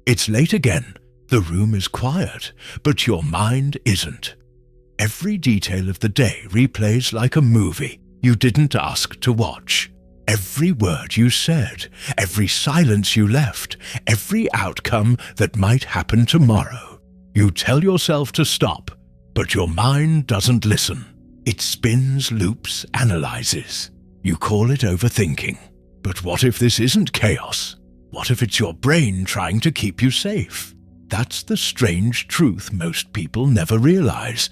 It's late again. The room is quiet, but your mind isn't. Every detail of the day replays like a movie you didn't ask to watch. Every word you said, every silence you left, every outcome that might happen tomorrow. You tell yourself to stop, but your mind doesn't listen. It spins, loops, analyzes. You call it overthinking. But what if this isn't chaos? What if it's your brain trying to keep you safe? That's the strange truth most people never realize.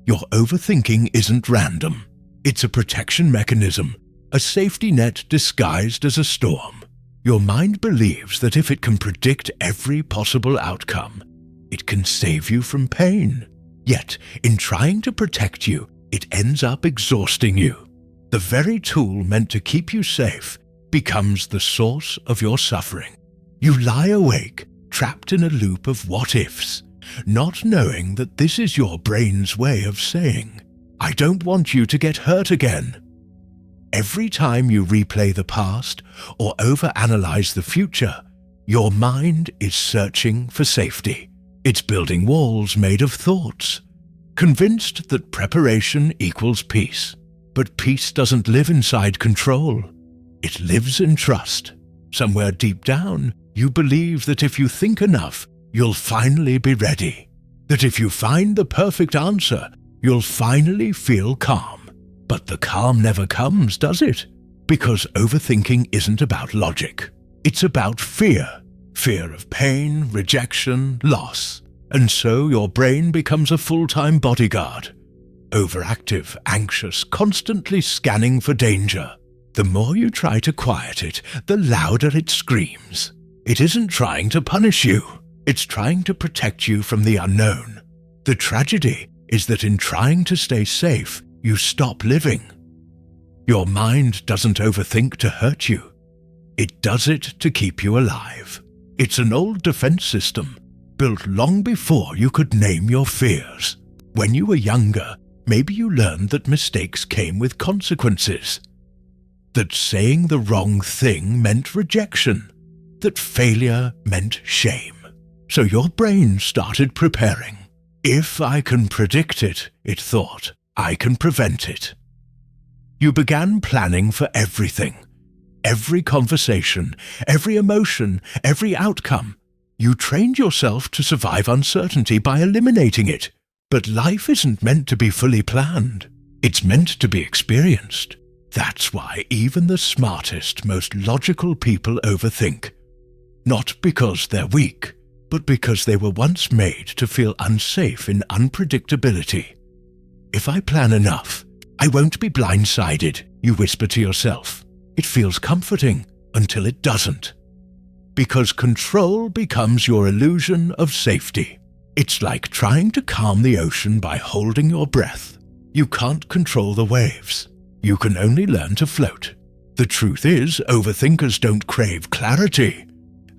Your overthinking isn't random. It's a protection mechanism, a safety net disguised as a storm. Your mind believes that if it can predict every possible outcome, it can save you from pain. Yet, in trying to protect you, it ends up exhausting you. The very tool meant to keep you safe becomes the source of your suffering. You lie awake, trapped in a loop of what-ifs, not knowing that this is your brain's way of saying, "I don't want you to get hurt again." Every time you replay the past or overanalyze the future, your mind is searching for safety. It's building walls made of thoughts, convinced that preparation equals peace. But peace doesn't live inside control. It lives in trust. Somewhere deep down, you believe that if you think enough, you'll finally be ready. That if you find the perfect answer, you'll finally feel calm. But the calm never comes, does it? Because overthinking isn't about logic. It's about fear. Fear of pain, rejection, loss. And so your brain becomes a full-time bodyguard. Overactive, anxious, constantly scanning for danger. The more you try to quiet it, the louder it screams. It isn't trying to punish you. It's trying to protect you from the unknown. The tragedy is that in trying to stay safe, you stop living. Your mind doesn't overthink to hurt you. It does it to keep you alive. It's an old defense system, built long before you could name your fears. When you were younger, maybe you learned that mistakes came with consequences. That saying the wrong thing meant rejection. That failure meant shame. So your brain started preparing. If I can predict it, it thought, I can prevent it. You began planning for everything. Every conversation, every emotion, every outcome. You trained yourself to survive uncertainty by eliminating it. But life isn't meant to be fully planned. It's meant to be experienced. That's why even the smartest, most logical people overthink. Not because they're weak, but because they were once made to feel unsafe in unpredictability. If I plan enough, I won't be blindsided, you whisper to yourself. It feels comforting until it doesn't. Because control becomes your illusion of safety. It's like trying to calm the ocean by holding your breath. You can't control the waves. You can only learn to float. The truth is, overthinkers don't crave clarity.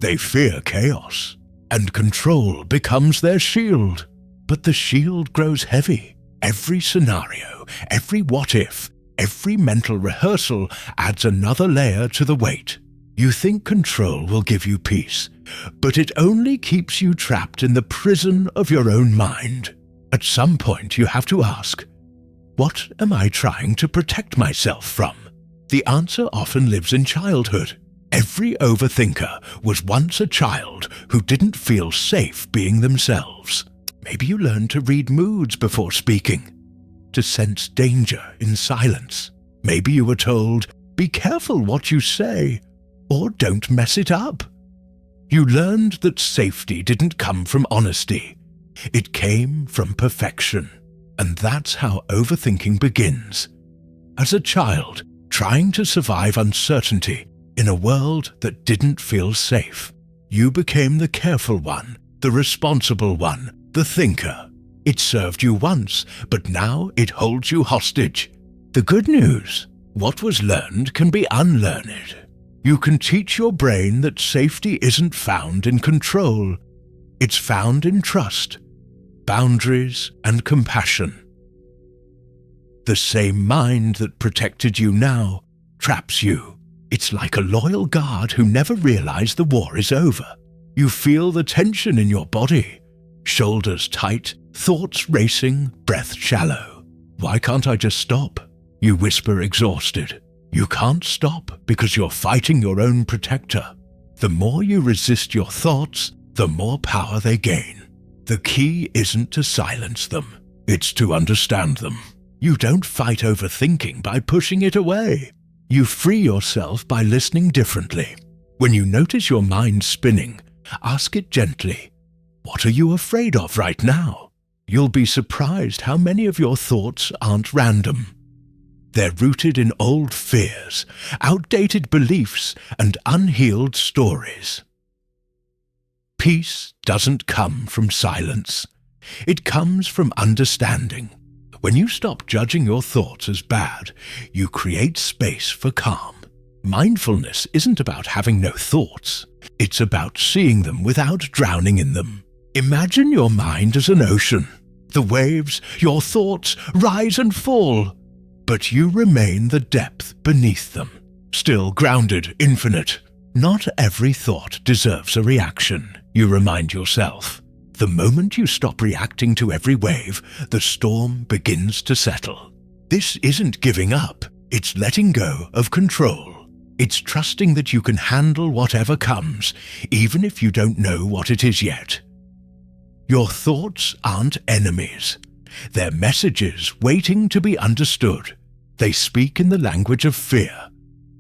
They fear chaos. And control becomes their shield. But the shield grows heavy. Every scenario, every what-if, every mental rehearsal adds another layer to the weight. You think control will give you peace, but it only keeps you trapped in the prison of your own mind. At some point you have to ask, what am I trying to protect myself from? The answer often lives in childhood. Every overthinker was once a child who didn't feel safe being themselves. Maybe you learned to read moods before speaking, to sense danger in silence. Maybe you were told, be careful what you say, or don't mess it up. You learned that safety didn't come from honesty. It came from perfection. And that's how overthinking begins. As a child, trying to survive uncertainty in a world that didn't feel safe, you became the careful one, the responsible one, the thinker. It served you once, but now it holds you hostage. The good news, what was learned can be unlearned. You can teach your brain that safety isn't found in control. It's found in trust, boundaries, and compassion. The same mind that protected you now traps you. It's like a loyal guard who never realized the war is over. You feel the tension in your body. Shoulders tight, thoughts racing, breath shallow. Why can't I just stop? You whisper exhausted. You can't stop because you're fighting your own protector. The more you resist your thoughts, the more power they gain. The key isn't to silence them. It's to understand them. You don't fight overthinking by pushing it away. You free yourself by listening differently. When you notice your mind spinning, ask it gently, "What are you afraid of right now?" You'll be surprised how many of your thoughts aren't random. They're rooted in old fears, outdated beliefs, and unhealed stories. Peace doesn't come from silence. It comes from understanding. When you stop judging your thoughts as bad, you create space for calm. Mindfulness isn't about having no thoughts. It's about seeing them without drowning in them. Imagine your mind as an ocean. The waves, your thoughts, rise and fall, but you remain the depth beneath them, still grounded, infinite. Not every thought deserves a reaction, you remind yourself. The moment you stop reacting to every wave, the storm begins to settle. This isn't giving up, it's letting go of control. It's trusting that you can handle whatever comes, even if you don't know what it is yet. Your thoughts aren't enemies. They're messages waiting to be understood. They speak in the language of fear,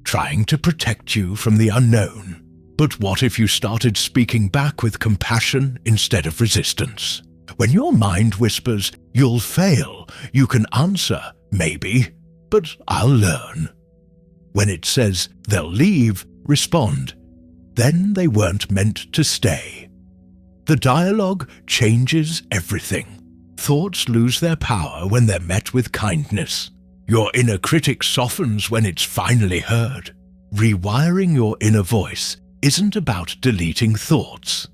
trying to protect you from the unknown. But what if you started speaking back with compassion instead of resistance? When your mind whispers, "You'll fail," you can answer, "Maybe, but I'll learn." When it says, "They'll leave," respond, "Then they weren't meant to stay." The dialogue changes everything. Thoughts lose their power when they're met with kindness. Your inner critic softens when it's finally heard. Rewiring your inner voice isn't about deleting thoughts.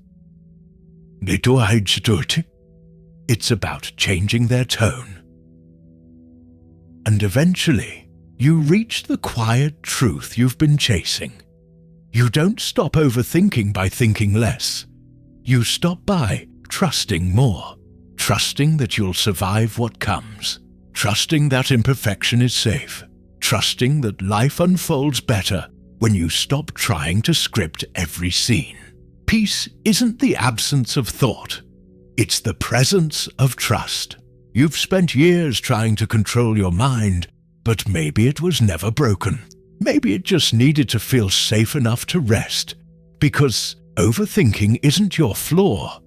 It's about changing their tone. And eventually, you reach the quiet truth you've been chasing. You don't stop overthinking by thinking less. You stop by trusting more, trusting that you'll survive what comes, trusting that imperfection is safe, trusting that life unfolds better when you stop trying to script every scene. Peace isn't the absence of thought. It's the presence of trust. You've spent years trying to control your mind, but maybe it was never broken. Maybe it just needed to feel safe enough to rest. Because overthinking isn't your flaw.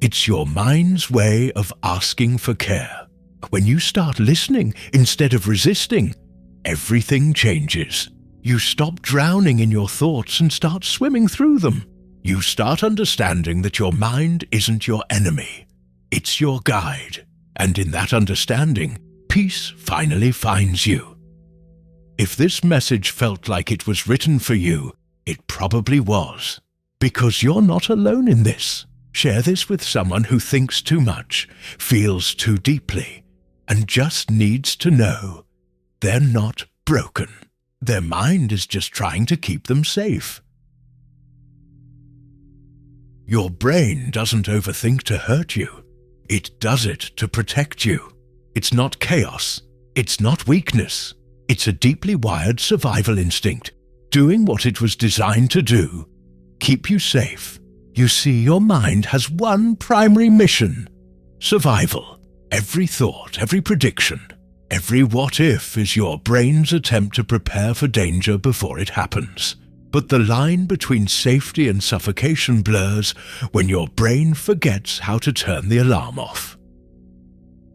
It's your mind's way of asking for care. When you start listening instead of resisting, everything changes. You stop drowning in your thoughts and start swimming through them. You start understanding that your mind isn't your enemy. It's your guide. And in that understanding, peace finally finds you. If this message felt like it was written for you, it probably was. Because you're not alone in this. Share this with someone who thinks too much, feels too deeply, and just needs to know they're not broken. Their mind is just trying to keep them safe. Your brain doesn't overthink to hurt you. It does it to protect you. It's not chaos. It's not weakness. It's a deeply wired survival instinct, doing what it was designed to do: keep you safe. You see, your mind has one primary mission: survival. Every thought, every prediction, every what-if is your brain's attempt to prepare for danger before it happens. But the line between safety and suffocation blurs when your brain forgets how to turn the alarm off.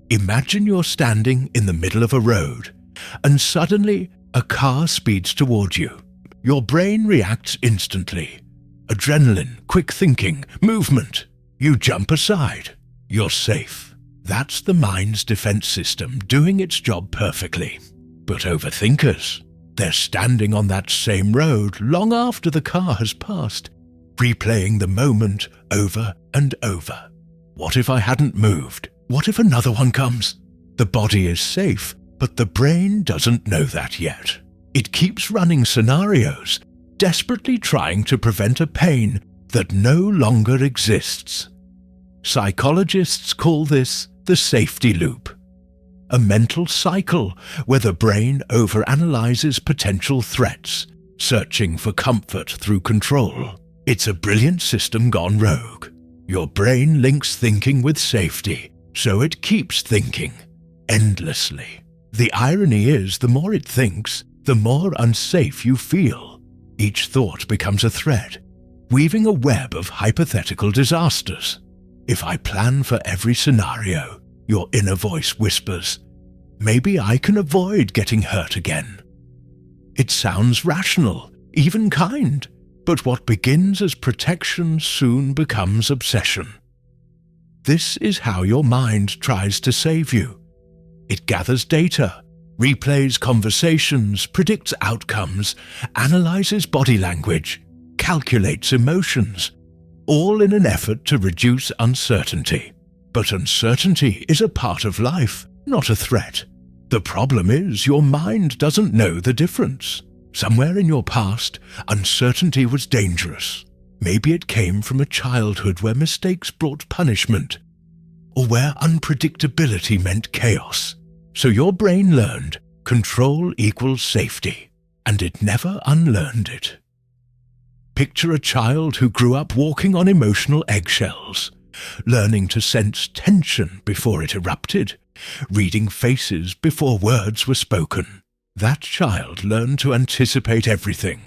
Imagine you're standing in the middle of a road, and suddenly a car speeds toward you. Your brain reacts instantly. Adrenaline, quick thinking, movement. You jump aside. You're safe. That's the mind's defense system doing its job perfectly. But overthinkers, they're standing on that same road long after the car has passed, replaying the moment over and over. What if I hadn't moved? What if another one comes? The body is safe, but the brain doesn't know that yet. It keeps running scenarios, desperately trying to prevent a pain that no longer exists. Psychologists call this the safety loop, a mental cycle where the brain overanalyzes potential threats, searching for comfort through control. It's a brilliant system gone rogue. Your brain links thinking with safety, so it keeps thinking endlessly. The irony is, the more it thinks, the more unsafe you feel. Each thought becomes a threat, weaving a web of hypothetical disasters. If I plan for every scenario, your inner voice whispers, maybe I can avoid getting hurt again. It sounds rational, even kind, but what begins as protection soon becomes obsession. This is how your mind tries to save you. It gathers data, replays conversations, predicts outcomes, analyzes body language, calculates emotions, all in an effort to reduce uncertainty. But uncertainty is a part of life, not a threat. The problem is your mind doesn't know the difference. Somewhere in your past, uncertainty was dangerous. Maybe it came from a childhood where mistakes brought punishment, or where unpredictability meant chaos. So your brain learned control equals safety, and it never unlearned it. Picture a child who grew up walking on emotional eggshells, learning to sense tension before it erupted, reading faces before words were spoken. That child learned to anticipate everything,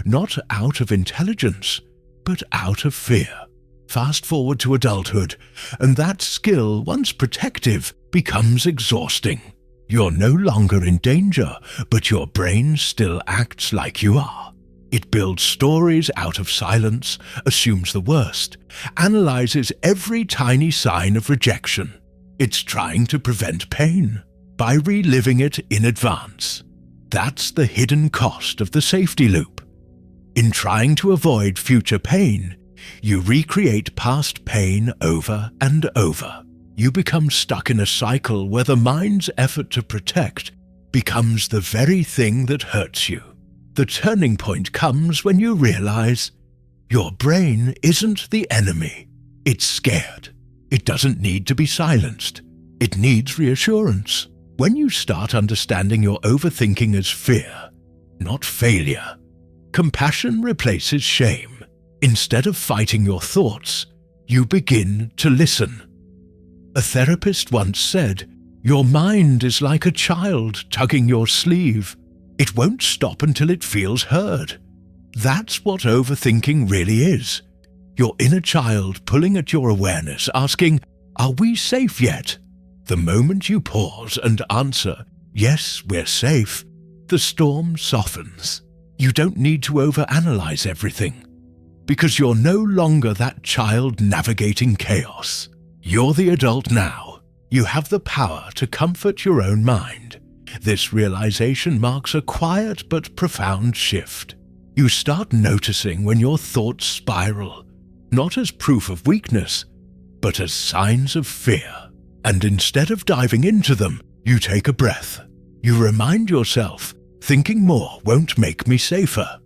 not out of intelligence, but out of fear. Fast forward to adulthood, and that skill, once protective, becomes exhausting. You're no longer in danger, but your brain still acts like you are. It builds stories out of silence, assumes the worst, analyzes every tiny sign of rejection. It's trying to prevent pain by reliving it in advance. That's the hidden cost of the safety loop. In trying to avoid future pain, you recreate past pain over and over. You become stuck in a cycle where the mind's effort to protect becomes the very thing that hurts you. The turning point comes when you realize your brain isn't the enemy. It's scared. It doesn't need to be silenced. It needs reassurance. When you start understanding your overthinking as fear, not failure, compassion replaces shame. Instead of fighting your thoughts, you begin to listen. A therapist once said, "Your mind is like a child tugging your sleeve. It won't stop until it feels heard." That's what overthinking really is. Your inner child pulling at your awareness, asking, "Are we safe yet?" The moment you pause and answer, "Yes, we're safe," the storm softens. You don't need to overanalyze everything, because you're no longer that child navigating chaos. You're the adult now. You have the power to comfort your own mind. This realization marks a quiet but profound shift. You start noticing when your thoughts spiral, not as proof of weakness, but as signs of fear. And instead of diving into them, you take a breath. You remind yourself, thinking more won't make me safer.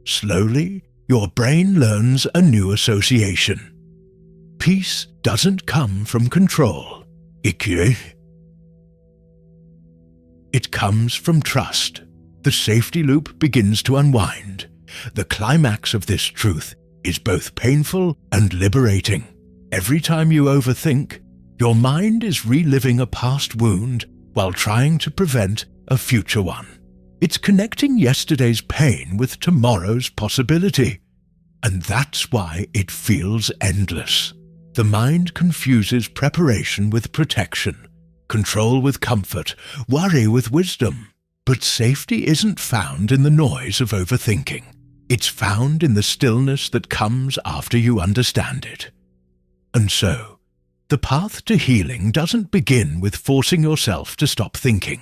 Slowly, your brain learns a new association. Peace doesn't come from control. It comes from trust. The safety loop begins to unwind. The climax of this truth is both painful and liberating. Every time you overthink, your mind is reliving a past wound while trying to prevent a future one. It's connecting yesterday's pain with tomorrow's possibility. And that's why it feels endless. The mind confuses preparation with protection, control with comfort, worry with wisdom. But safety isn't found in the noise of overthinking. It's found in the stillness that comes after you understand it. And so, the path to healing doesn't begin with forcing yourself to stop thinking.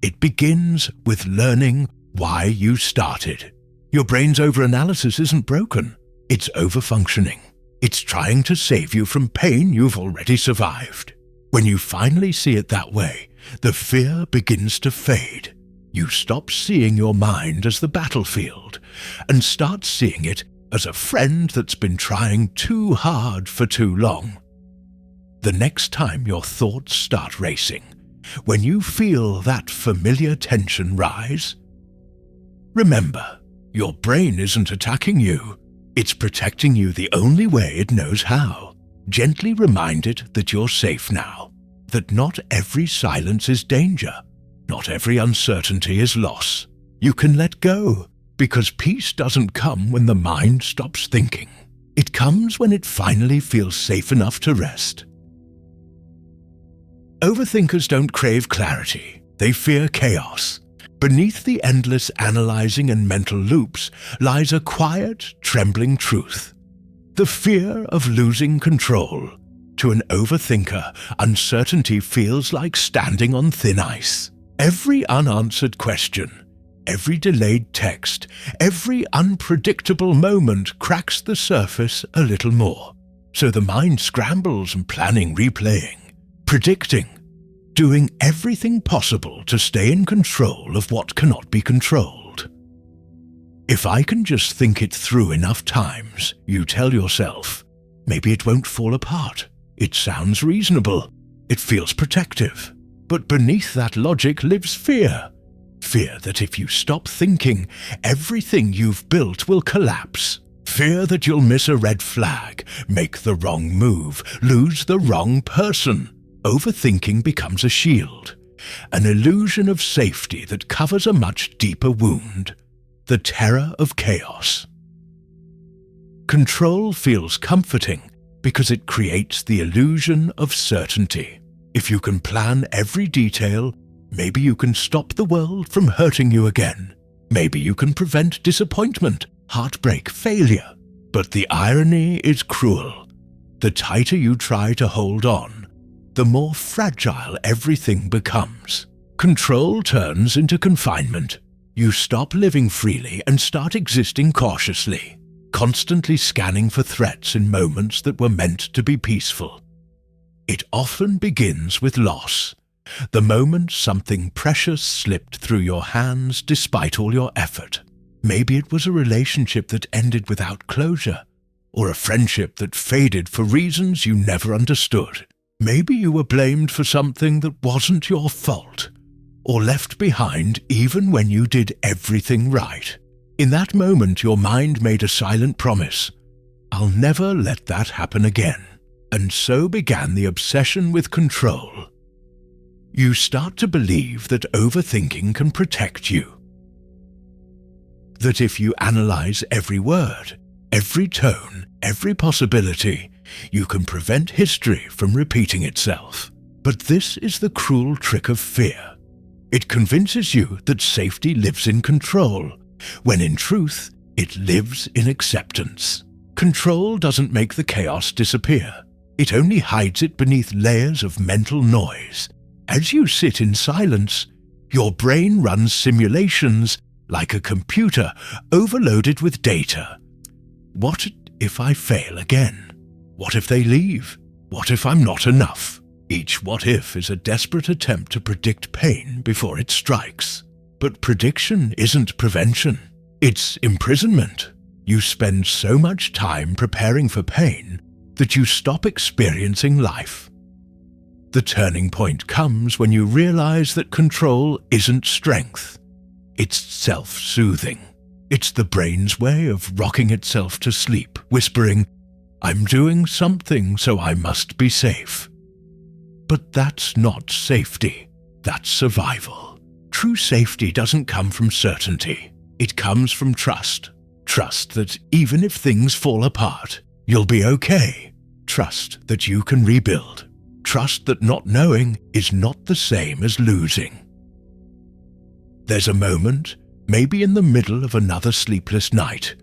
It begins with learning why you started. Your brain's overanalysis isn't broken. It's overfunctioning. It's trying to save you from pain you've already survived. When you finally see it that way, the fear begins to fade. You stop seeing your mind as the battlefield and start seeing it as a friend that's been trying too hard for too long. The next time your thoughts start racing, when you feel that familiar tension rise, remember, your brain isn't attacking you. It's protecting you the only way it knows how. Gently remind it that you're safe now, that not every silence is danger, not every uncertainty is loss. You can let go, because peace doesn't come when the mind stops thinking. It comes when it finally feels safe enough to rest. Overthinkers don't crave clarity, they fear chaos. Beneath the endless analyzing and mental loops lies a quiet, trembling truth. The fear of losing control. To an overthinker, uncertainty feels like standing on thin ice. Every unanswered question, every delayed text, every unpredictable moment cracks the surface a little more. So the mind scrambles and planning, replaying, predicting, doing everything possible to stay in control of what cannot be controlled. If I can just think it through enough times, you tell yourself, maybe it won't fall apart. It sounds reasonable. It feels protective. But beneath that logic lives fear. Fear that if you stop thinking, everything you've built will collapse. Fear that you'll miss a red flag, make the wrong move, lose the wrong person. Overthinking becomes a shield, an illusion of safety that covers a much deeper wound, the terror of chaos. Control feels comforting because it creates the illusion of certainty. If you can plan every detail, maybe you can stop the world from hurting you again. Maybe you can prevent disappointment, heartbreak, failure. But the irony is cruel. The tighter you try to hold on, the more fragile everything becomes. Control turns into confinement. You stop living freely and start existing cautiously, constantly scanning for threats in moments that were meant to be peaceful. It often begins with loss, the moment something precious slipped through your hands despite all your effort. Maybe it was a relationship that ended without closure, or a friendship that faded for reasons you never understood. Maybe you were blamed for something that wasn't your fault, or left behind even when you did everything right. In that moment, your mind made a silent promise. I'll never let that happen again. And so began the obsession with control. You start to believe that overthinking can protect you. That if you analyze every word, every tone, every possibility, you can prevent history from repeating itself. But this is the cruel trick of fear. It convinces you that safety lives in control, when in truth, it lives in acceptance. Control doesn't make the chaos disappear. It only hides it beneath layers of mental noise. As you sit in silence, your brain runs simulations like a computer overloaded with data. What if I fail again? What if they leave? What if I'm not enough? Each what if is a desperate attempt to predict pain before it strikes. But prediction isn't prevention. It's imprisonment. You spend so much time preparing for pain that you stop experiencing life. The turning point comes when you realize that control isn't strength. It's self-soothing. It's the brain's way of rocking itself to sleep, whispering, I'm doing something, so I must be safe. But that's not safety. That's survival. True safety doesn't come from certainty. It comes from trust. Trust that even if things fall apart, you'll be okay. Trust that you can rebuild. Trust that not knowing is not the same as losing. There's a moment, maybe in the middle of another sleepless night,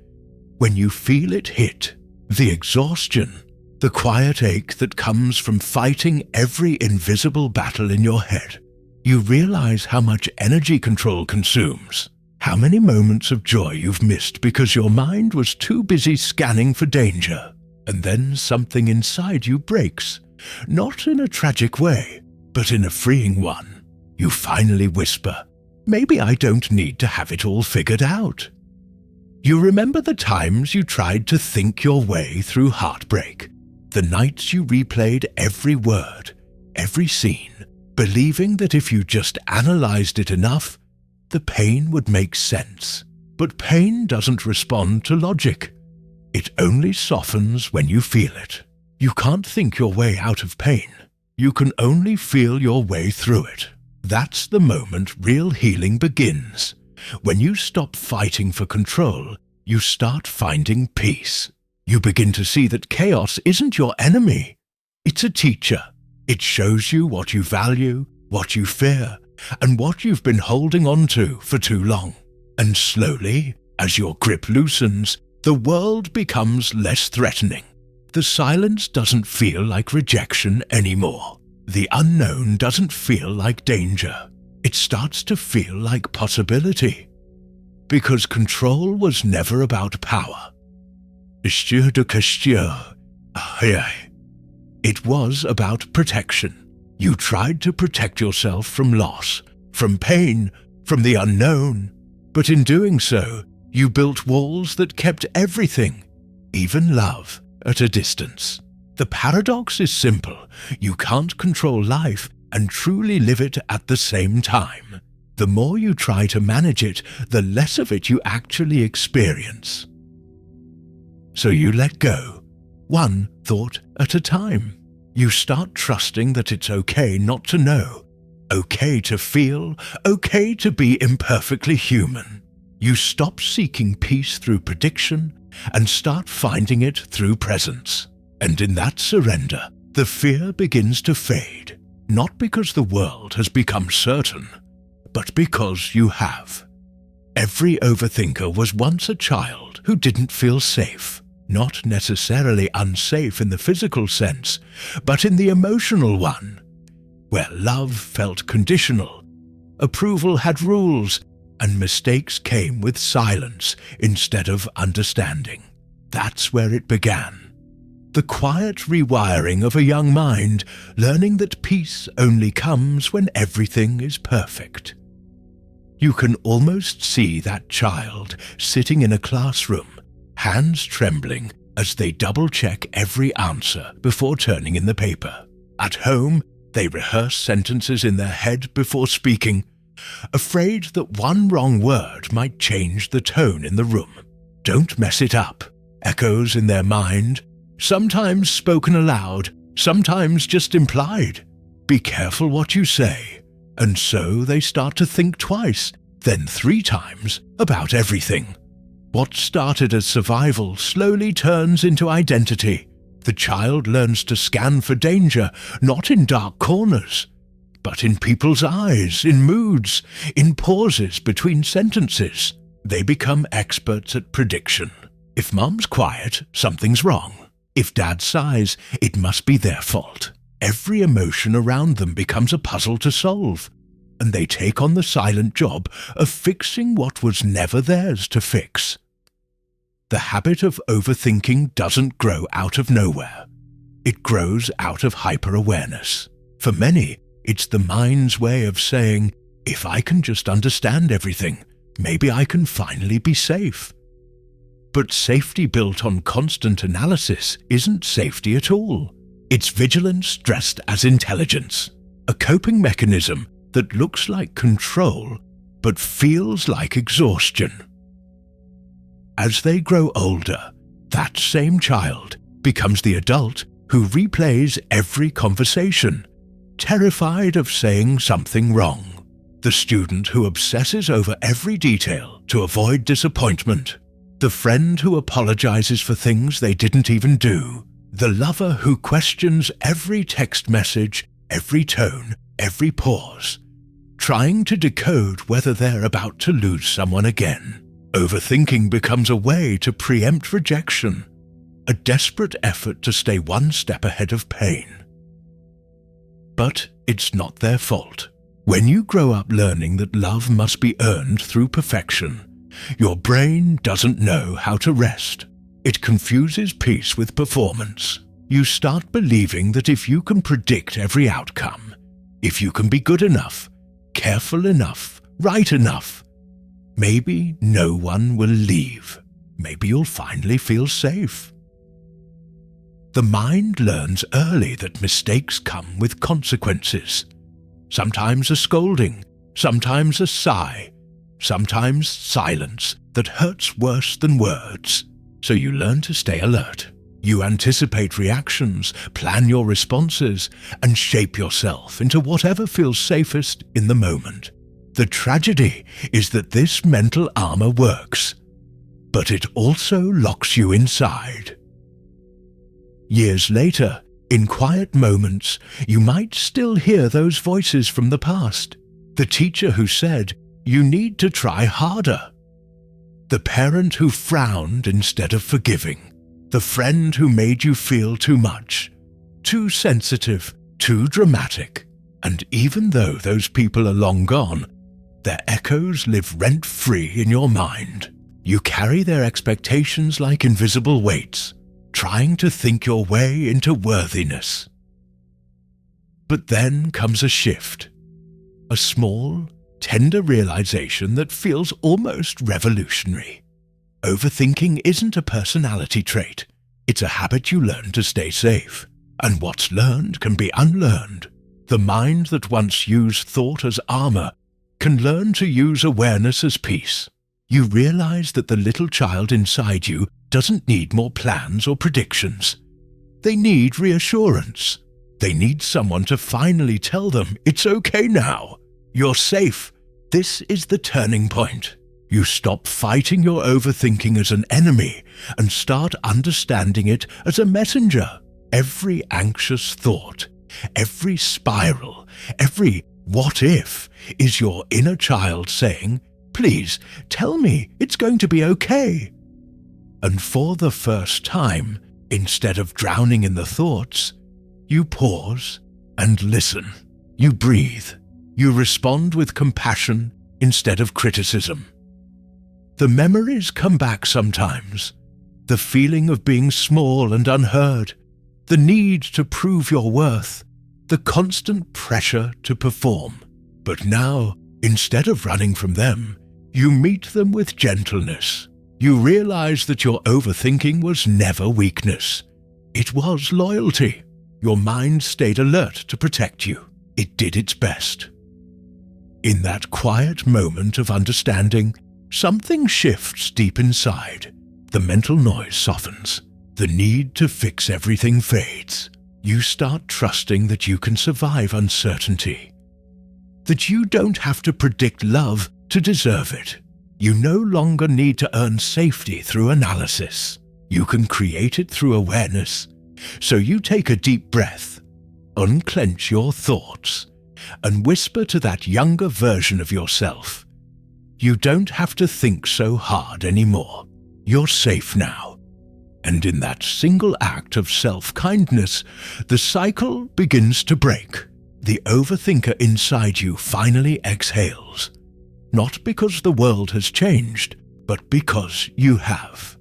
when you feel it hit, the exhaustion, the quiet ache that comes from fighting every invisible battle in your head. You realize how much energy control consumes, how many moments of joy you've missed because your mind was too busy scanning for danger. And then something inside you breaks, not in a tragic way, but in a freeing one. You finally whisper, maybe I don't need to have it all figured out. You remember the times you tried to think your way through heartbreak, the nights you replayed every word, every scene, believing that if you just analyzed it enough, the pain would make sense. But pain doesn't respond to logic. It only softens when you feel it. You can't think your way out of pain. You can only feel your way through it. That's the moment real healing begins. When you stop fighting for control, you start finding peace. You begin to see that chaos isn't your enemy. It's a teacher. It shows you what you value, what you fear, and what you've been holding on to for too long. And slowly, as your grip loosens, the world becomes less threatening. The silence doesn't feel like rejection anymore. The unknown doesn't feel like danger. It starts to feel like possibility. Because control was never about power. It was about protection. You tried to protect yourself from loss, from pain, from the unknown. But in doing so, you built walls that kept everything, even love, at a distance. The paradox is simple. You can't control life and truly live it at the same time. The more you try to manage it, the less of it you actually experience. So you let go, one thought at a time. You start trusting that it's okay not to know, okay to feel, okay to be imperfectly human. You stop seeking peace through prediction and start finding it through presence. And in that surrender, the fear begins to fade, not because the world has become certain, but because you have. Every overthinker was once a child who didn't feel safe, not necessarily unsafe in the physical sense, but in the emotional one, where love felt conditional, approval had rules, and mistakes came with silence instead of understanding. That's where it began. The quiet rewiring of a young mind, learning that peace only comes when everything is perfect. You can almost see that child sitting in a classroom, hands trembling as they double-check every answer before turning in the paper. At home, they rehearse sentences in their head before speaking, afraid that one wrong word might change the tone in the room. "Don't mess it up," echoes in their mind, sometimes spoken aloud, sometimes just implied. Be careful what you say. And so they start to think twice, then 3 times, about everything. What started as survival slowly turns into identity. The child learns to scan for danger, not in dark corners, but in people's eyes, in moods, in pauses between sentences. They become experts at prediction. If mom's quiet, something's wrong. If dad sighs, it must be their fault. Every emotion around them becomes a puzzle to solve, and they take on the silent job of fixing what was never theirs to fix. The habit of overthinking doesn't grow out of nowhere. It grows out of hyper-awareness. For many, it's the mind's way of saying, if I can just understand everything, maybe I can finally be safe. But safety built on constant analysis isn't safety at all. It's vigilance dressed as intelligence, a coping mechanism that looks like control but feels like exhaustion. As they grow older, that same child becomes the adult who replays every conversation, terrified of saying something wrong. The student who obsesses over every detail to avoid disappointment. The friend who apologizes for things they didn't even do. The lover who questions every text message, every tone, every pause, trying to decode whether they're about to lose someone again. Overthinking becomes a way to preempt rejection, a desperate effort to stay one step ahead of pain. But it's not their fault. When you grow up learning that love must be earned through perfection, your brain doesn't know how to rest. It confuses peace with performance. You start believing that if you can predict every outcome, if you can be good enough, careful enough, right enough. Maybe no one will leave. Maybe you'll finally feel safe. The mind learns early that mistakes come with consequences. Sometimes a scolding, sometimes a sigh, sometimes silence that hurts worse than words. So you learn to stay alert. You anticipate reactions, plan your responses, and shape yourself into whatever feels safest in the moment. The tragedy is that this mental armor works, but it also locks you inside. Years later, in quiet moments, you might still hear those voices from the past. The teacher who said, "You need to try harder." The parent who frowned instead of forgiving. The friend who made you feel too much, too sensitive, too dramatic. And even though those people are long gone, their echoes live rent-free in your mind. You carry their expectations like invisible weights, trying to think your way into worthiness. But then comes a shift. A small, tender realization that feels almost revolutionary. Overthinking isn't a personality trait. It's a habit you learn to stay safe. And what's learned can be unlearned. The mind that once used thought as armor can learn to use awareness as peace. You realize that the little child inside you doesn't need more plans or predictions. They need reassurance. They need someone to finally tell them, "It's okay now. You're safe." This is the turning point. You stop fighting your overthinking as an enemy and start understanding it as a messenger. Every anxious thought, every spiral, every "what if" is your inner child saying, "Please, tell me it's going to be okay." And for the first time, instead of drowning in the thoughts, you pause and listen. You breathe. You respond with compassion instead of criticism. The memories come back sometimes. The feeling of being small and unheard. The need to prove your worth. The constant pressure to perform. But now, instead of running from them, you meet them with gentleness. You realize that your overthinking was never weakness. It was loyalty. Your mind stayed alert to protect you. It did its best. In that quiet moment of understanding, something shifts deep inside. The mental noise softens. The need to fix everything fades. You start trusting that you can survive uncertainty. That you don't have to predict love to deserve it. You no longer need to earn safety through analysis. You can create it through awareness. So you take a deep breath, unclench your thoughts, and whisper to that younger version of yourself, "You don't have to think so hard anymore. You're safe now." And in that single act of self-kindness, the cycle begins to break. The overthinker inside you finally exhales. Not because the world has changed, but because you have.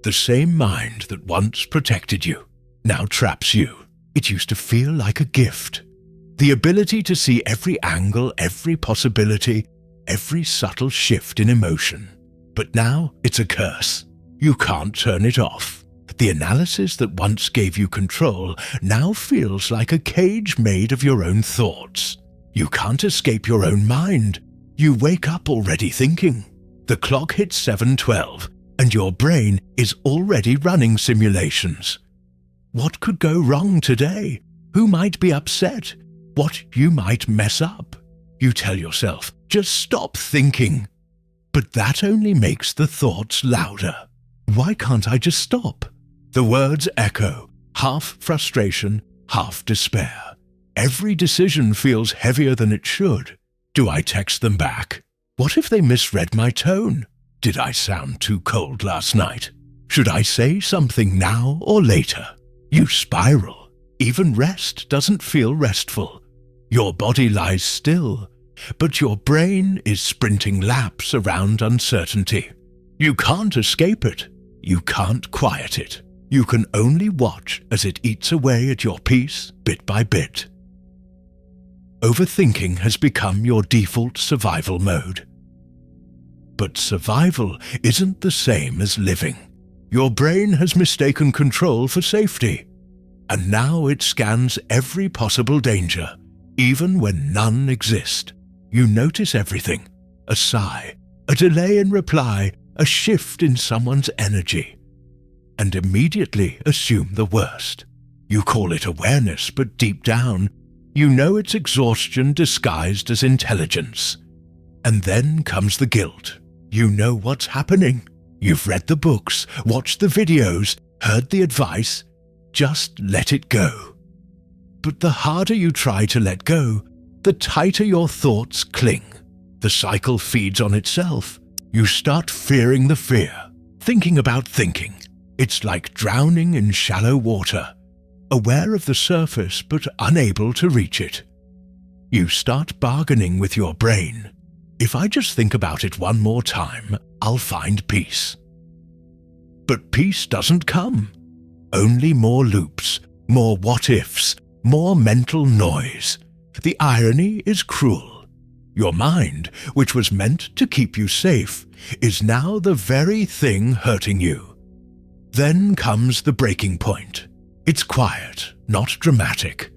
The same mind that once protected you now traps you. It used to feel like a gift. The ability to see every angle, every possibility, every subtle shift in emotion. But now it's a curse. You can't turn it off. The analysis that once gave you control now feels like a cage made of your own thoughts. You can't escape your own mind. You wake up already thinking. The clock hits 7:12, and your brain is already running simulations. What could go wrong today? Who might be upset? What you might mess up? You tell yourself, just stop thinking. But that only makes the thoughts louder. Why can't I just stop? The words echo, half frustration, half despair. Every decision feels heavier than it should. Do I text them back? What if they misread my tone? Did I sound too cold last night? Should I say something now or later? You spiral. Even rest doesn't feel restful. Your body lies still, but your brain is sprinting laps around uncertainty. You can't escape it. You can't quiet it. You can only watch as it eats away at your peace bit by bit. Overthinking has become your default survival mode. But survival isn't the same as living. Your brain has mistaken control for safety, and now it scans every possible danger, even when none exist. You notice everything: a sigh, a delay in reply, a shift in someone's energy, and immediately assume the worst. You call it awareness, but deep down, you know it's exhaustion disguised as intelligence. And then comes the guilt. You know what's happening. You've read the books, watched the videos, heard the advice. Just let it go. But the harder you try to let go, the tighter your thoughts cling. The cycle feeds on itself. You start fearing the fear, thinking about thinking. It's like drowning in shallow water, aware of the surface but unable to reach it. You start bargaining with your brain. If I just think about it one more time, I'll find peace. But peace doesn't come. Only more loops, more what-ifs, more mental noise. The irony is cruel. Your mind, which was meant to keep you safe, is now the very thing hurting you. Then comes the breaking point. It's quiet, not dramatic.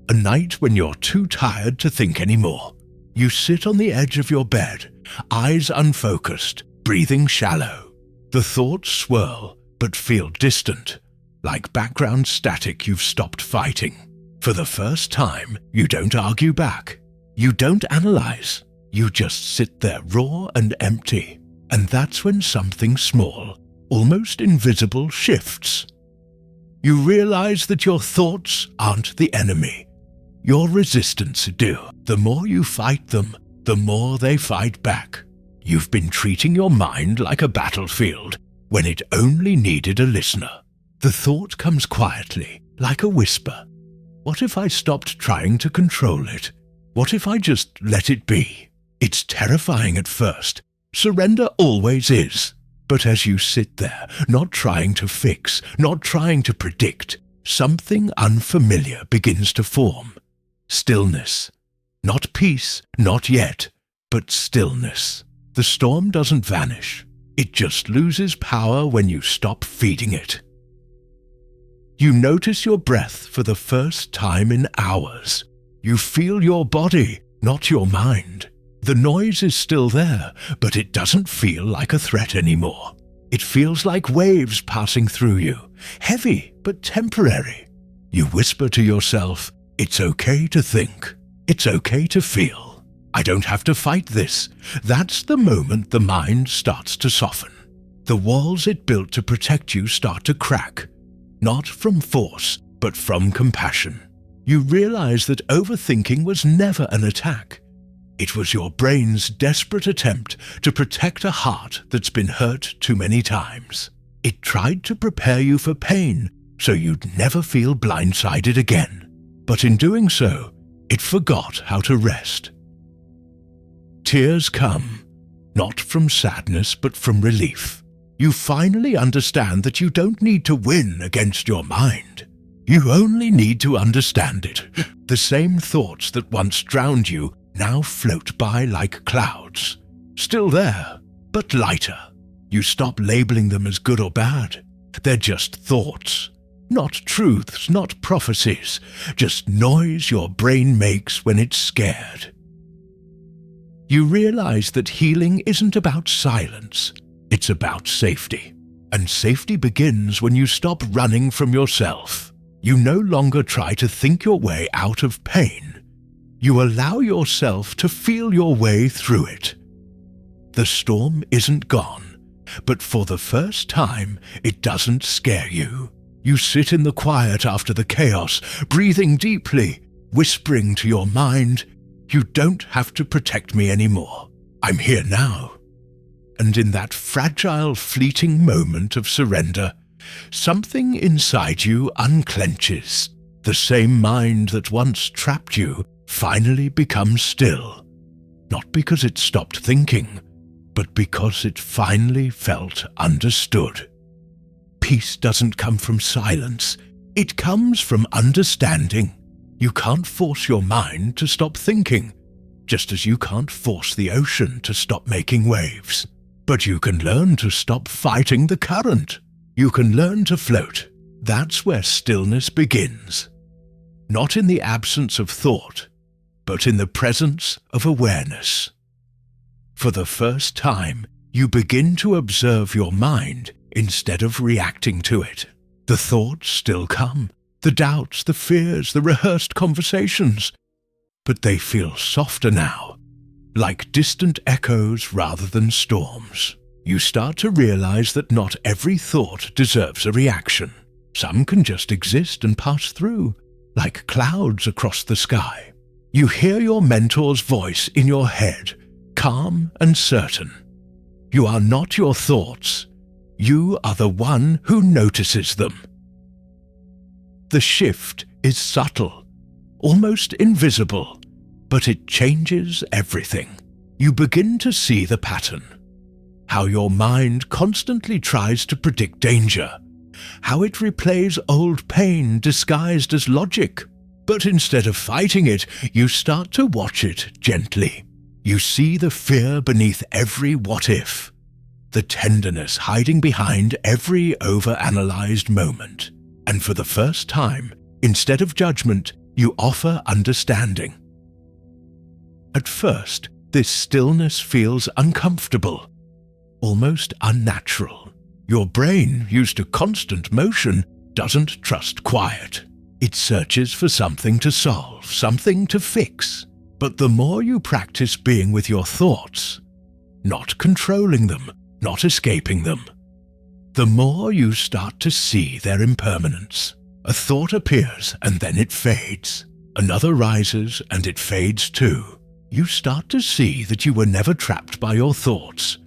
A night when you're too tired to think anymore. You sit on the edge of your bed, eyes unfocused, breathing shallow. The thoughts swirl, but feel distant, like background static you've stopped fighting. For the first time, you don't argue back. You don't analyze. You just sit there raw and empty. And that's when something small, almost invisible, shifts. You realize that your thoughts aren't the enemy. Your resistance do. The more you fight them, the more they fight back. You've been treating your mind like a battlefield when it only needed a listener. The thought comes quietly, like a whisper. What if I stopped trying to control it? What if I just let it be? It's terrifying at first. Surrender always is. But as you sit there, not trying to fix, not trying to predict, something unfamiliar begins to form. Stillness. Not peace, not yet, but stillness. The storm doesn't vanish. It just loses power when you stop feeding it. You notice your breath for the first time in hours. You feel your body, not your mind. The noise is still there, but it doesn't feel like a threat anymore. It feels like waves passing through you, heavy but temporary. You whisper to yourself, it's okay to think. It's okay to feel. I don't have to fight this. That's the moment the mind starts to soften. The walls it built to protect you start to crack, not from force, but from compassion. You realize that overthinking was never an attack. It was your brain's desperate attempt to protect a heart that's been hurt too many times. It tried to prepare you for pain so you'd never feel blindsided again. But in doing so, it forgot how to rest. Tears come, not from sadness but from relief. You finally understand that you don't need to win against your mind. You only need to understand it. The same thoughts that once drowned you now float by like clouds. Still there, but lighter. You stop labeling them as good or bad. They're just thoughts. Not truths, not prophecies, just noise your brain makes when it's scared. You realize that healing isn't about silence, it's about safety. And safety begins when you stop running from yourself. You no longer try to think your way out of pain. You allow yourself to feel your way through it. The storm isn't gone, but for the first time, it doesn't scare you. You sit in the quiet after the chaos, breathing deeply, whispering to your mind, you don't have to protect me anymore. I'm here now. And in that fragile, fleeting moment of surrender, something inside you unclenches. The same mind that once trapped you finally becomes still. Not because it stopped thinking, but because it finally felt understood. Peace doesn't come from silence, it comes from understanding. You can't force your mind to stop thinking, just as you can't force the ocean to stop making waves. But you can learn to stop fighting the current. You can learn to float. That's where stillness begins. Not in the absence of thought, but in the presence of awareness. For the first time, you begin to observe your mind instead of reacting to it. The thoughts still come, the doubts, the fears, the rehearsed conversations, but they feel softer now, like distant echoes rather than storms. You start to realize that not every thought deserves a reaction. Some can just exist and pass through, like clouds across the sky. You hear your mentor's voice in your head, calm and certain. You are not your thoughts. You are the one who notices them. The shift is subtle, almost invisible, but it changes everything. You begin to see the pattern. How your mind constantly tries to predict danger. How it replays old pain disguised as logic. But instead of fighting it, you start to watch it gently. You see the fear beneath every what-if. The tenderness hiding behind every overanalyzed moment. And for the first time, instead of judgment, you offer understanding. At first, this stillness feels uncomfortable, almost unnatural. Your brain, used to constant motion, doesn't trust quiet. It searches for something to solve, something to fix. But the more you practice being with your thoughts, not controlling them, not escaping them, the more you start to see their impermanence. A thought appears and then it fades. Another rises and it fades too. You start to see that you were never trapped by your thoughts.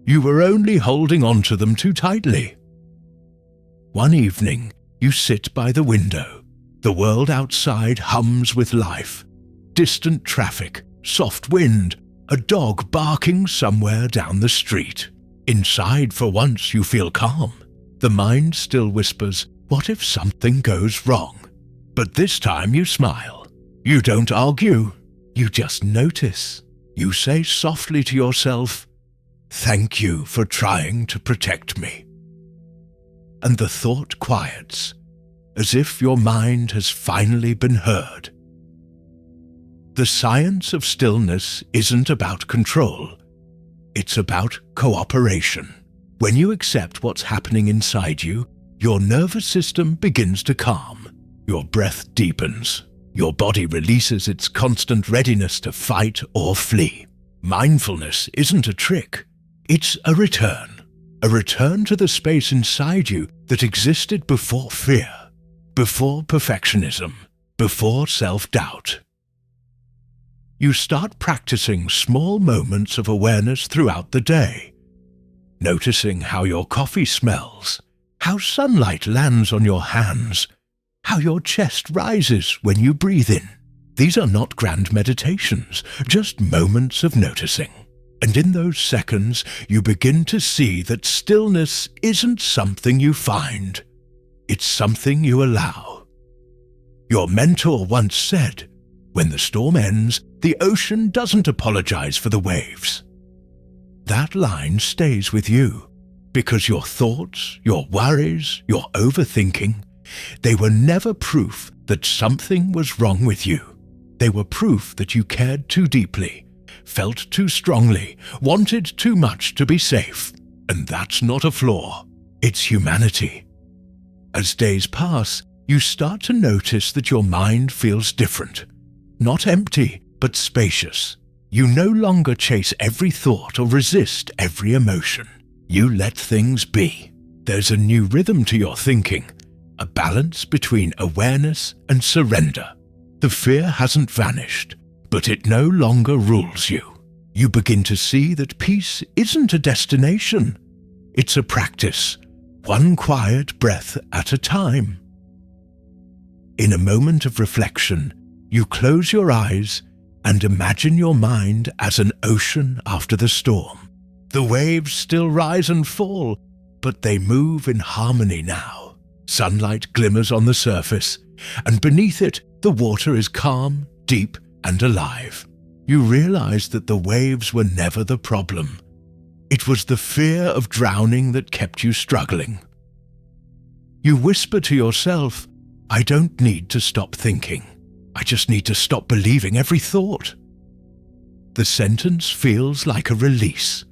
You were only holding on to them too tightly. One evening, you sit by the window. The world outside hums with life. Distant traffic, soft wind, a dog barking somewhere down the street. Inside, for once, you feel calm. The mind still whispers, "What if something goes wrong?" But this time you smile. You don't argue. You just notice. You say softly to yourself, "Thank you for trying to protect me." And the thought quiets, as if your mind has finally been heard. The science of stillness isn't about control. It's about cooperation. When you accept what's happening inside you, your nervous system begins to calm. Your breath deepens. Your body releases its constant readiness to fight or flee. Mindfulness isn't a trick. It's a return to the space inside you that existed before fear, before perfectionism, before self-doubt. You start practicing small moments of awareness throughout the day, noticing how your coffee smells, how sunlight lands on your hands, how your chest rises when you breathe in. These are not grand meditations, just moments of noticing. And in those seconds, you begin to see that stillness isn't something you find. It's something you allow. Your mentor once said, "When the storm ends, the ocean doesn't apologize for the waves." That line stays with you, because your thoughts, your worries, your overthinking, they were never proof that something was wrong with you. They were proof that you cared too deeply, felt too strongly, wanted too much to be safe. And that's not a flaw, it's humanity. As days pass, you start to notice that your mind feels different. Not empty, but spacious. You no longer chase every thought or resist every emotion. You let things be. There's a new rhythm to your thinking, a balance between awareness and surrender. The fear hasn't vanished, but it no longer rules you. You begin to see that peace isn't a destination. It's a practice, one quiet breath at a time. In a moment of reflection, you close your eyes and imagine your mind as an ocean after the storm. The waves still rise and fall, but they move in harmony now. Sunlight glimmers on the surface, and beneath it, the water is calm, deep, and alive. You realize that the waves were never the problem. It was the fear of drowning that kept you struggling. You whisper to yourself, "I don't need to stop thinking. I just need to stop believing every thought." The sentence feels like a release,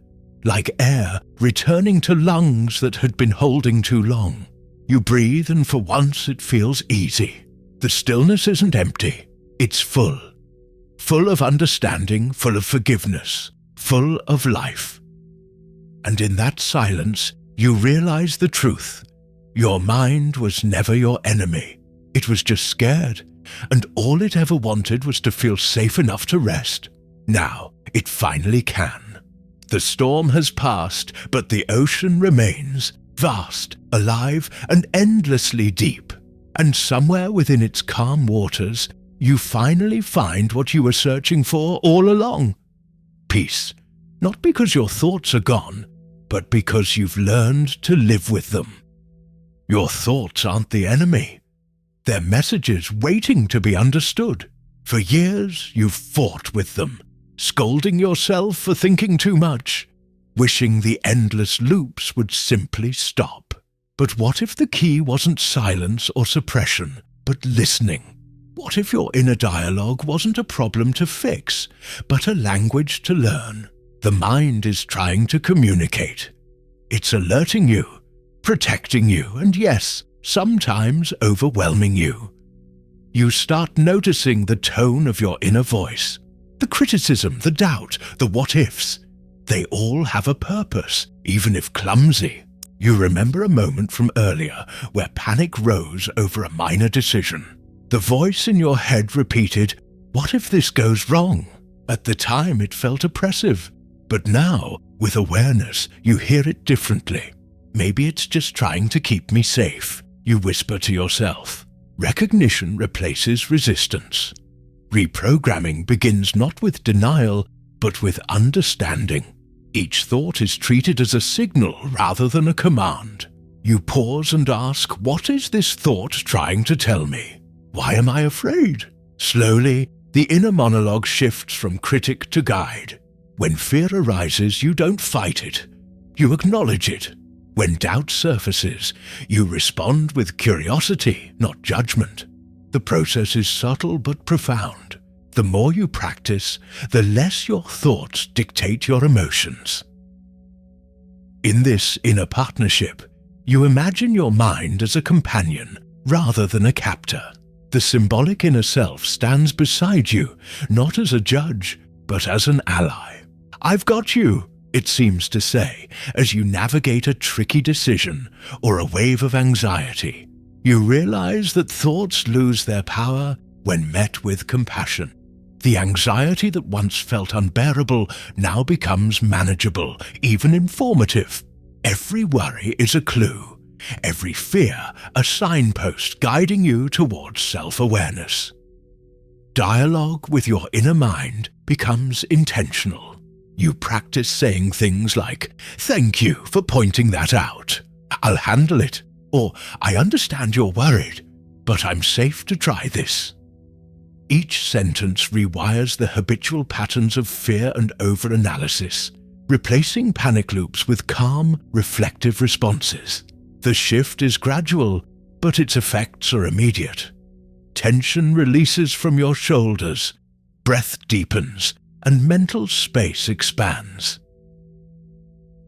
like air returning to lungs that had been holding too long. You breathe and for once it feels easy. The stillness isn't empty, it's full. Full of understanding, full of forgiveness, full of life. And in that silence, you realize the truth. Your mind was never your enemy. It was just scared, and all it ever wanted was to feel safe enough to rest. Now, it finally can. The storm has passed, but the ocean remains, vast, alive, and endlessly deep. And somewhere within its calm waters, you finally find what you were searching for all along. Peace. Not because your thoughts are gone, but because you've learned to live with them. Your thoughts aren't the enemy. They're messages waiting to be understood. For years, you've fought with them, scolding yourself for thinking too much, wishing the endless loops would simply stop. But what if the key wasn't silence or suppression, but listening? What if your inner dialogue wasn't a problem to fix, but a language to learn? The mind is trying to communicate. It's alerting you, protecting you, and yes, sometimes overwhelming you. You start noticing the tone of your inner voice. The criticism, the doubt, the what-ifs. They all have a purpose, even if clumsy. You remember a moment from earlier where panic rose over a minor decision. The voice in your head repeated, "What if this goes wrong?" At the time it felt oppressive, but now, with awareness, you hear it differently. "Maybe it's just trying to keep me safe," you whisper to yourself. Recognition replaces resistance. Reprogramming begins not with denial, but with understanding. Each thought is treated as a signal rather than a command. You pause and ask, "What is this thought trying to tell me? Why am I afraid?" Slowly, the inner monologue shifts from critic to guide. When fear arises, you don't fight it. You acknowledge it. When doubt surfaces, you respond with curiosity, not judgment. The process is subtle but profound. The more you practice, the less your thoughts dictate your emotions. In this inner partnership, you imagine your mind as a companion rather than a captor. The symbolic inner self stands beside you, not as a judge, but as an ally. "I've got you," it seems to say, as you navigate a tricky decision or a wave of anxiety. You realize that thoughts lose their power when met with compassion. The anxiety that once felt unbearable now becomes manageable, even informative. Every worry is a clue, every fear a signpost guiding you towards self-awareness. Dialogue with your inner mind becomes intentional. You practice saying things like, "Thank you for pointing that out. I'll handle it." Or, "I understand you're worried, but I'm safe to try this." Each sentence rewires the habitual patterns of fear and overanalysis, replacing panic loops with calm, reflective responses. The shift is gradual, but its effects are immediate. Tension releases from your shoulders, breath deepens, and mental space expands.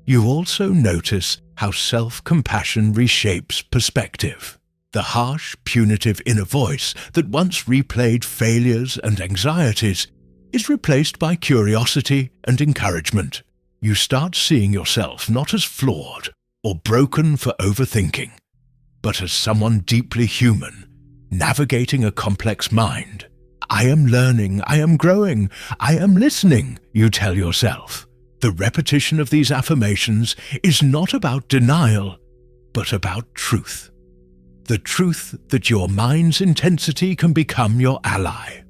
You also notice how self-compassion reshapes perspective. The harsh, punitive inner voice that once replayed failures and anxieties is replaced by curiosity and encouragement. You start seeing yourself not as flawed or broken for overthinking, but as someone deeply human, navigating a complex mind. "I am learning, I am growing, I am listening," you tell yourself. The repetition of these affirmations is not about denial, but about truth. The truth that your mind's intensity can become your ally.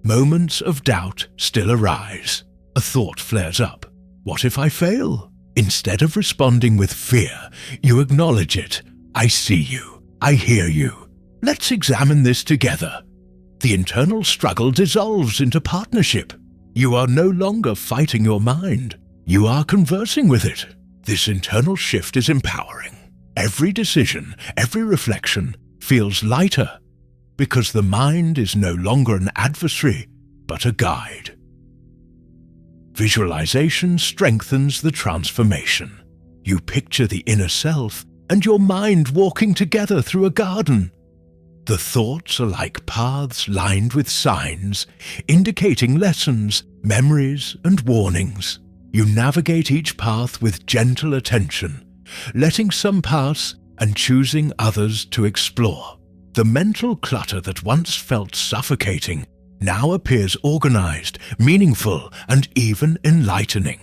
Moments of doubt still arise. A thought flares up. What if I fail? Instead of responding with fear, you acknowledge it. "I see you. I hear you. Let's examine this together. The internal struggle dissolves into partnership. You are no longer fighting your mind. You are conversing with it. This internal shift is empowering. Every decision, every reflection feels lighter because the mind is no longer an adversary, but a guide. Visualization strengthens the transformation. You picture the inner self and your mind walking together through a garden. The thoughts are like paths lined with signs, indicating lessons, memories, and warnings. You navigate each path with gentle attention, letting some pass and choosing others to explore. The mental clutter that once felt suffocating now appears organized, meaningful, and even enlightening.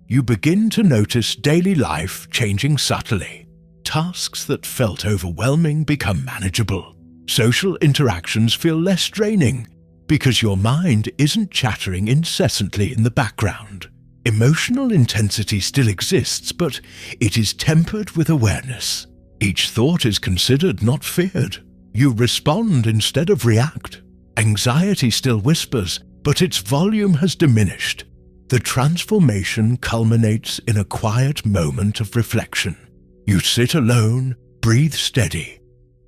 You begin to notice daily life changing subtly. Tasks that felt overwhelming become manageable. Social interactions feel less draining because your mind isn't chattering incessantly in the background. Emotional intensity still exists, but it is tempered with awareness. Each thought is considered, not feared. You respond instead of react. Anxiety still whispers, but its volume has diminished. The transformation culminates in a quiet moment of reflection. You sit alone, breathe steady,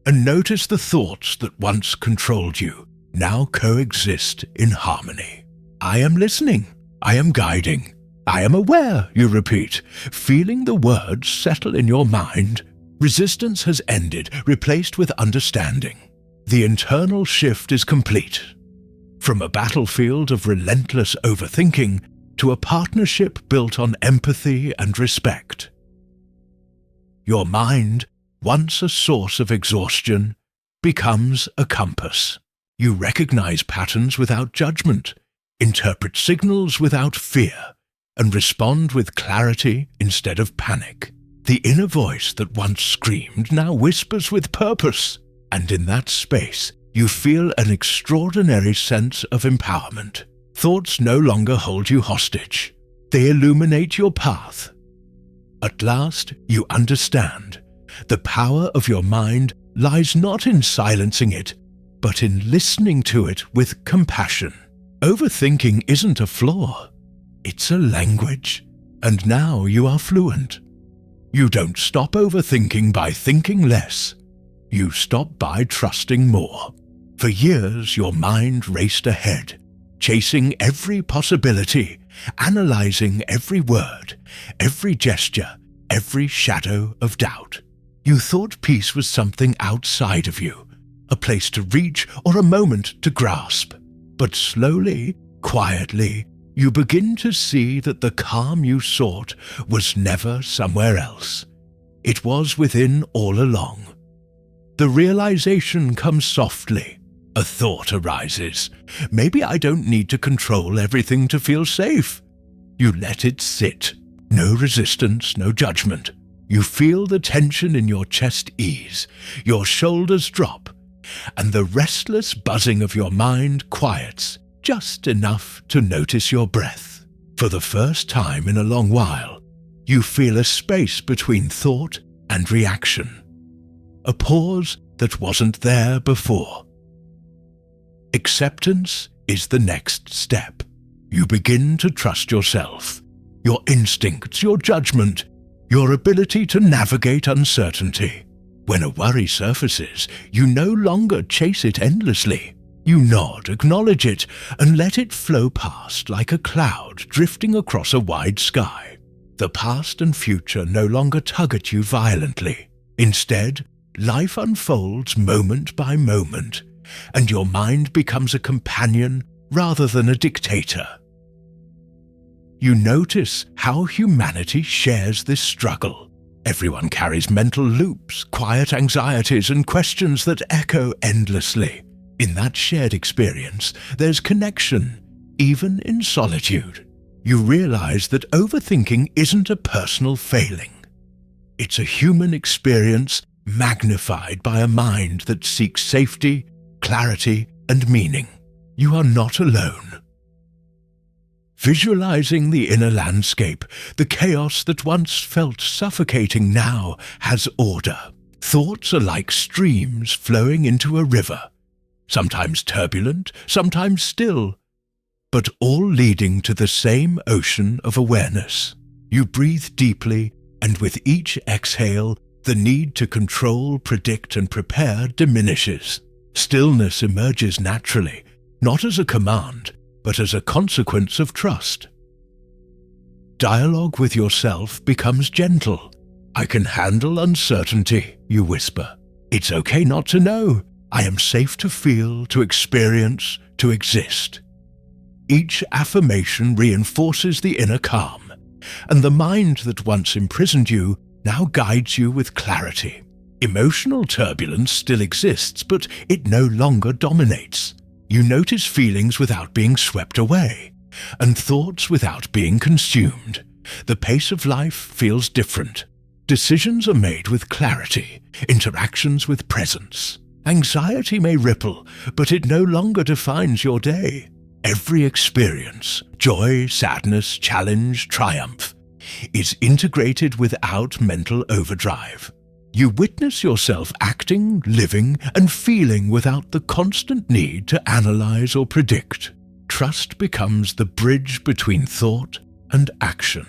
and notice the thoughts that once controlled you now coexist in harmony. I am listening. I am guiding. I am aware, you repeat, feeling the words settle in your mind. Resistance has ended, replaced with understanding. The internal shift is complete. From a battlefield of relentless overthinking to a partnership built on empathy and respect. Your mind, once a source of exhaustion, becomes a compass. You recognize patterns without judgment, interpret signals without fear, and respond with clarity instead of panic. The inner voice that once screamed now whispers with purpose, and in that space you feel an extraordinary sense of empowerment. Thoughts no longer hold you hostage. They illuminate your path. At last, you understand. The power of your mind lies not in silencing it, but in listening to it with compassion. Overthinking isn't a flaw. It's a language. And now you are fluent. You don't stop overthinking by thinking less. You stop by trusting more. For years, your mind raced ahead, chasing every possibility, analyzing every word, every gesture, every shadow of doubt. You thought peace was something outside of you, a place to reach or a moment to grasp. But slowly, quietly, you begin to see that the calm you sought was never somewhere else. It was within all along. The realization comes softly. A thought arises. Maybe I don't need to control everything to feel safe. You let it sit. No resistance, no judgment. You feel the tension in your chest ease, your shoulders drop, and the restless buzzing of your mind quiets, just enough to notice your breath. For the first time in a long while, you feel a space between thought and reaction. A pause that wasn't there before. Acceptance is the next step. You begin to trust yourself, your instincts, your judgment, your ability to navigate uncertainty. When a worry surfaces, you no longer chase it endlessly. You nod, acknowledge it, and let it flow past like a cloud drifting across a wide sky. The past and future no longer tug at you violently. Instead, life unfolds moment by moment, and your mind becomes a companion rather than a dictator. You notice how humanity shares this struggle. Everyone carries mental loops, quiet anxieties, and questions that echo endlessly. In that shared experience, there's connection, even in solitude. You realize that overthinking isn't a personal failing. It's a human experience magnified by a mind that seeks safety, clarity, and meaning. You are not alone. Visualizing the inner landscape, the chaos that once felt suffocating now has order. Thoughts are like streams flowing into a river, sometimes turbulent, sometimes still, but all leading to the same ocean of awareness. You breathe deeply, and with each exhale, the need to control, predict, and prepare diminishes. Stillness emerges naturally, not as a command, but as a consequence of trust. Dialogue with yourself becomes gentle. I can handle uncertainty, you whisper. It's okay not to know. I am safe to feel, to experience, to exist. Each affirmation reinforces the inner calm, and the mind that once imprisoned you now guides you with clarity. Emotional turbulence still exists, but it no longer dominates. You notice feelings without being swept away, and thoughts without being consumed. The pace of life feels different. Decisions are made with clarity, interactions with presence. Anxiety may ripple, but it no longer defines your day. Every experience, joy, sadness, challenge, triumph, is integrated without mental overdrive. You witness yourself acting, living, and feeling without the constant need to analyze or predict. Trust becomes the bridge between thought and action.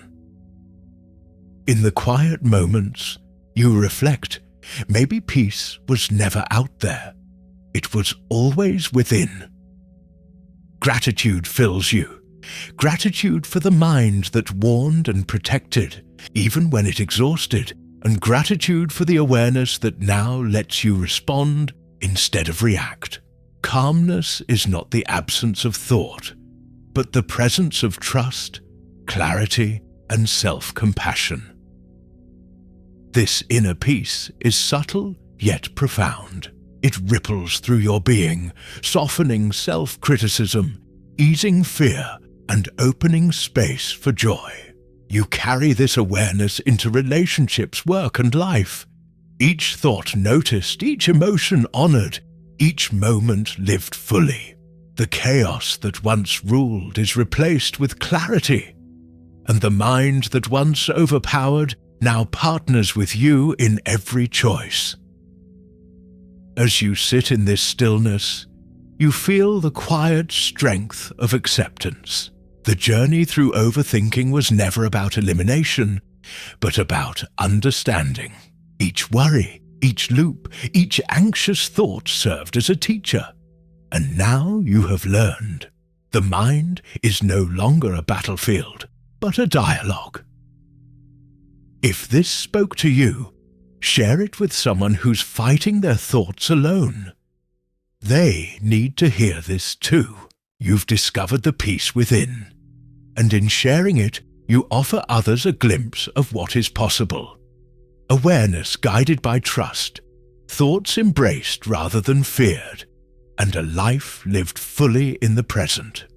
In the quiet moments, you reflect, maybe peace was never out there. It was always within. Gratitude fills you. Gratitude for the mind that warned and protected, even when it exhausted, and gratitude for the awareness that now lets you respond instead of react. Calmness is not the absence of thought, but the presence of trust, clarity, and self-compassion. This inner peace is subtle yet profound. It ripples through your being, softening self-criticism, easing fear, and opening space for joy. You carry this awareness into relationships, work, and life. Each thought noticed, each emotion honored, each moment lived fully. The chaos that once ruled is replaced with clarity, and the mind that once overpowered now partners with you in every choice. As you sit in this stillness, you feel the quiet strength of acceptance. The journey through overthinking was never about elimination, but about understanding. Each worry, each loop, each anxious thought served as a teacher. And now you have learned. The mind is no longer a battlefield, but a dialogue. If this spoke to you, share it with someone who's fighting their thoughts alone. They need to hear this too. You've discovered the peace within, and in sharing it, you offer others a glimpse of what is possible. Awareness guided by trust, thoughts embraced rather than feared, and a life lived fully in the present.